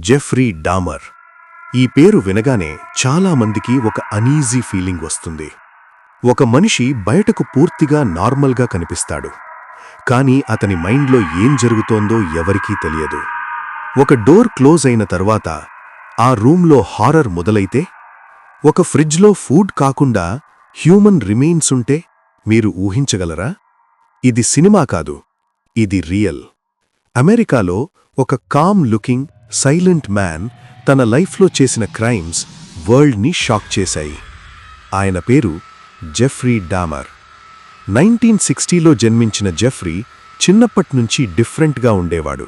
Jeffrey damar. ఈ పేరు వినగానే చాలామందికి ఒక అనీజీ ఫీలింగ్ వస్తుంది. ఒక మనిషి బయటకు పూర్తిగా నార్మల్గా కనిపిస్తాడు, కానీ అతని మైండ్లో ఏం జరుగుతోందో ఎవరికీ తెలియదు. ఒక డోర్ క్లోజ్ అయిన తర్వాత ఆ రూమ్లో హారర్ మొదలైతే, ఒక ఫ్రిడ్జ్లో ఫుడ్ కాకుండా హ్యూమన్ రిమైన్స్ ఉంటే మీరు ఊహించగలరా? ఇది సినిమా కాదు, ఇది రియల్. అమెరికాలో ఒక కామ్ లుకింగ్ సైలెంట్ మ్యాన్ తన లైఫ్లో చేసిన క్రైమ్స్ వరల్డ్ని షాక్ చేశాయి. ఆయన పేరు జెఫ్రీ డామర్. 1960లో జన్మించిన జెఫ్రీ చిన్నప్పట్నుంచి డిఫరెంట్గా ఉండేవాడు.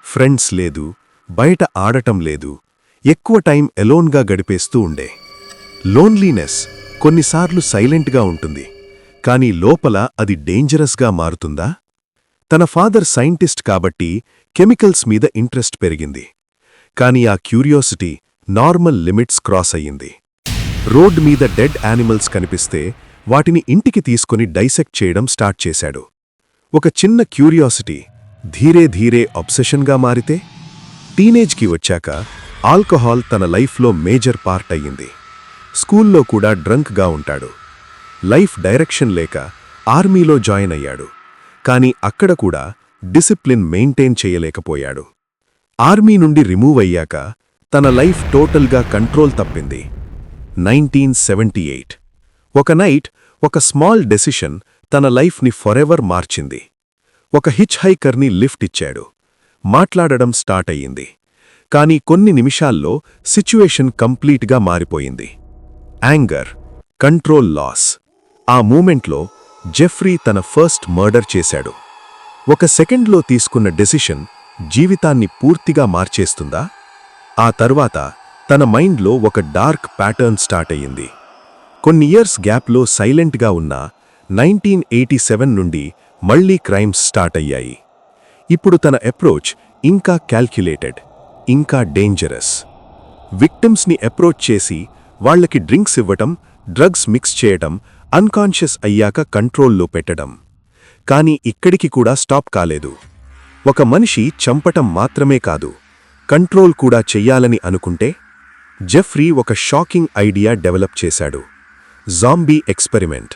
ఫ్రెండ్స్ లేదు, బయట ఆడటం లేదు, ఎక్కువ టైం ఎలోన్గా గడిపేస్తూ ఉండే. లోన్లీనెస్ కొన్నిసార్లు సైలెంట్గా ఉంటుంది, కానీ లోపల అది డేంజరస్గా మారుతుందా? తన ఫాదర్ సైంటిస్ట్ కాబట్టి కెమికల్స్ మీద ఇంట్రెస్ట్ పెరిగింది, కానీ ఆ క్యూరియాసిటీ నార్మల్ లిమిట్స్ క్రాస్ అయ్యింది. రోడ్ మీద డెడ్ యానిమల్స్ కనిపిస్తే వాటిని ఇంటికి తీసుకుని డైసెక్ట్ చేయడం స్టార్ట్ చేశాడు. ఒక చిన్న క్యూరియాసిటీ ధీరే ధీరే అబ్సెషన్గా మారితే, టీనేజ్కి వచ్చాక ఆల్కహాల్ తన లైఫ్లో మేజర్ పార్ట్ అయ్యింది. స్కూల్లో కూడా డ్రంక్గా ఉంటాడు. లైఫ్ డైరెక్షన్ లేక ఆర్మీలో జాయిన్ అయ్యాడు, కానీ అక్కడ కూడా డిసిప్లిన్ మెయింటైన్ చేయలేకపోయాడు. ఆర్మీ నుండి రిమూవ్ అయ్యాక తన లైఫ్ టోటల్గా కంట్రోల్ తప్పింది. 1978 ఒక నైట్ ఒక స్మాల్ డెసిషన్ తన లైఫ్ని ఫరెవర్ మార్చింది. ఒక హిచ్ హైకర్ని లిఫ్ట్ ఇచ్చాడు. మాట్లాడడం స్టార్ట్ అయ్యింది, కానీ కొన్ని నిమిషాల్లో సిచ్యువేషన్ కంప్లీట్గా మారిపోయింది. Anger, control loss. ఆ మూమెంట్లో జెఫ్రీ తన ఫస్ట్ మర్డర్ చేశాడు. ఒక సెకండ్లో తీసుకున్న డెసిషన్ జీవితాన్ని పూర్తిగా మార్చేస్తుందా? ఆ తర్వాత తన మైండ్లో ఒక డార్క్ ప్యాటర్న్ స్టార్ట్ అయ్యింది. కొన్ని ఇయర్స్ గ్యాప్లో సైలెంట్గా ఉన్న 1987 నుండి మళ్లీ క్రైమ్స్ స్టార్ట్ అయ్యాయి. ఇప్పుడు తన అప్రోచ్ ఇంకా క్యాల్క్యులేటెడ్, ఇంకా డేంజరస్. విక్టిమ్స్ని అప్రోచ్ చేసి వాళ్లకి డ్రింక్స్ ఇవ్వటం, డ్రగ్స్ మిక్స్ చేయటం, అన్కాన్షియస్ అయ్యాక కంట్రోల్లో పెట్టడం. కానీ ఇక్కడికి కూడా స్టాప్ కాలేదు. ఒక మనిషి చంపటం మాత్రమే కాదు, కంట్రోల్ కూడా చెయ్యాలని అనుకుంటే, జెఫ్రీ ఒక షాకింగ్ ఐడియా డెవలప్ చేశాడు. Zombie experiment.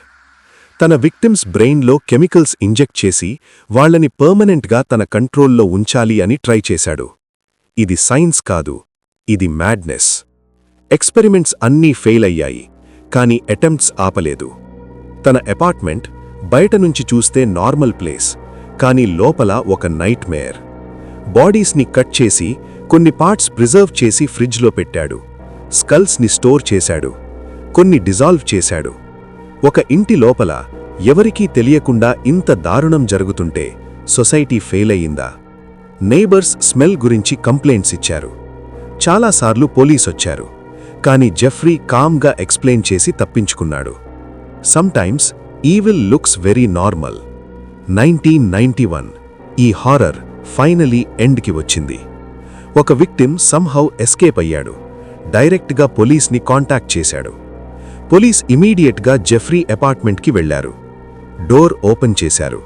తన విక్టిమ్స్ బ్రెయిన్లో కెమికల్స్ ఇంజెక్ట్ చేసి వాళ్లని పర్మనెంట్గా తన కంట్రోల్లో ఉంచాలి అని ట్రై చేశాడు. ఇది సైన్స్ కాదు, ఇది మ్యాడ్నెస్. ఎక్స్పెరిమెంట్స్ అన్నీ ఫెయిల్ అయ్యాయి, కానీ అటెంప్ట్స్ ఆపలేదు. తన అపార్ట్మెంట్ బయట నుంచి చూస్తే నార్మల్ ప్లేస్, కానీ లోపల ఒక నైట్ మేర్. బాడీస్ని కట్ చేసి కొన్ని పార్ట్స్ ప్రిజర్వ్ చేసి ఫ్రిడ్జ్లో పెట్టాడు. స్కల్స్ని స్టోర్ చేశాడు, కొన్ని డిజాల్వ్ చేశాడు. ఒక ఇంటి లోపల ఎవరికీ తెలియకుండా ఇంత దారుణం జరుగుతుంటే సొసైటీ ఫెయిల్ అయ్యిందా? నైబర్స్ స్మెల్ గురించి కంప్లైంట్స్ ఇచ్చారు. చాలాసార్లు పోలీసొచ్చారు, కానీ జెఫ్రీ కామ్గా ఎక్స్ప్లెయిన్ చేసి తప్పించుకున్నాడు. Sometimes evil looks very normal. 1991 ఈ హారర్ ఫైనలీ ఎండ్కి వచ్చింది. ఒక విక్టిమ్ సమ్హౌ ఎస్కేప్ అయ్యాడు. డైరెక్ట్గా పోలీస్ని కాంటాక్ట్ చేశాడు. పోలీస్ ఇమీడియట్గా జెఫ్రీ అపార్ట్మెంట్కి వెళ్లారు. డోర్ ఓపెన్ చేశారు.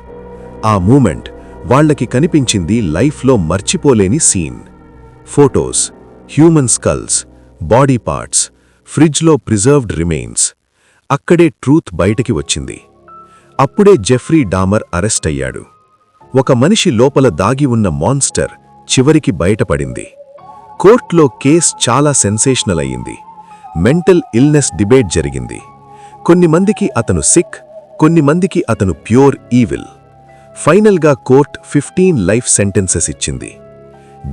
ఆ మూమెంట్ వాళ్లకి కనిపించింది లైఫ్లో మర్చిపోలేని scene. Photos, human skulls, body parts, ఫ్రిడ్జ్లో ప్రిజర్వ్డ్ రిమైన్స్. అక్కడే ట్రూత్ బయటికి వచ్చింది. అప్పుడే జెఫ్రీ డామర్ అరెస్ట్ అయ్యాడు. ఒక మనిషి లోపల దాగి ఉన్న మాన్స్టర్ చివరికి బయటపడింది. కోర్టులో కేస్ చాలా సెన్సేషనల్ అయ్యింది. మెంటల్ ఇల్నెస్ డిబేట్ జరిగింది. కొన్ని మందికి అతను సిక్, కొన్ని మందికి అతను ప్యూర్ ఈవిల్. ఫైనల్గా కోర్ట్ 15 లైఫ్ సెంటెన్సెస్ ఇచ్చింది.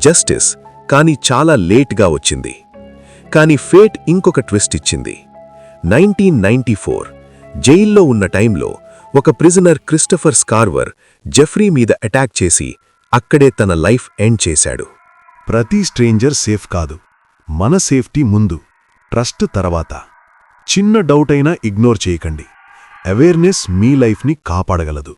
జస్టిస్ కానీ చాలా లేట్గా వచ్చింది. కానీ ఫేట్ ఇంకొక ట్విస్ట్ ఇచ్చింది. 1994 జైల్లో ఉన్న టైంలో ఒక ప్రిజనర్ క్రిస్టఫర్ స్కార్వర్ జెఫ్రీ మీద అటాక్ చేసి అక్కడే తన లైఫ్ ఎండ్ చేశాడు. ప్రతి స్ట్రేంజర్ సేఫ్ కాదు, మన సేఫ్టీ ముందు, ట్రస్ట్ తర్వాత. చిన్న డౌట్ అయినా ఇగ్నోర్ చేయకండి. అవేర్నెస్ మీ లైఫ్ని కాపాడగలదు.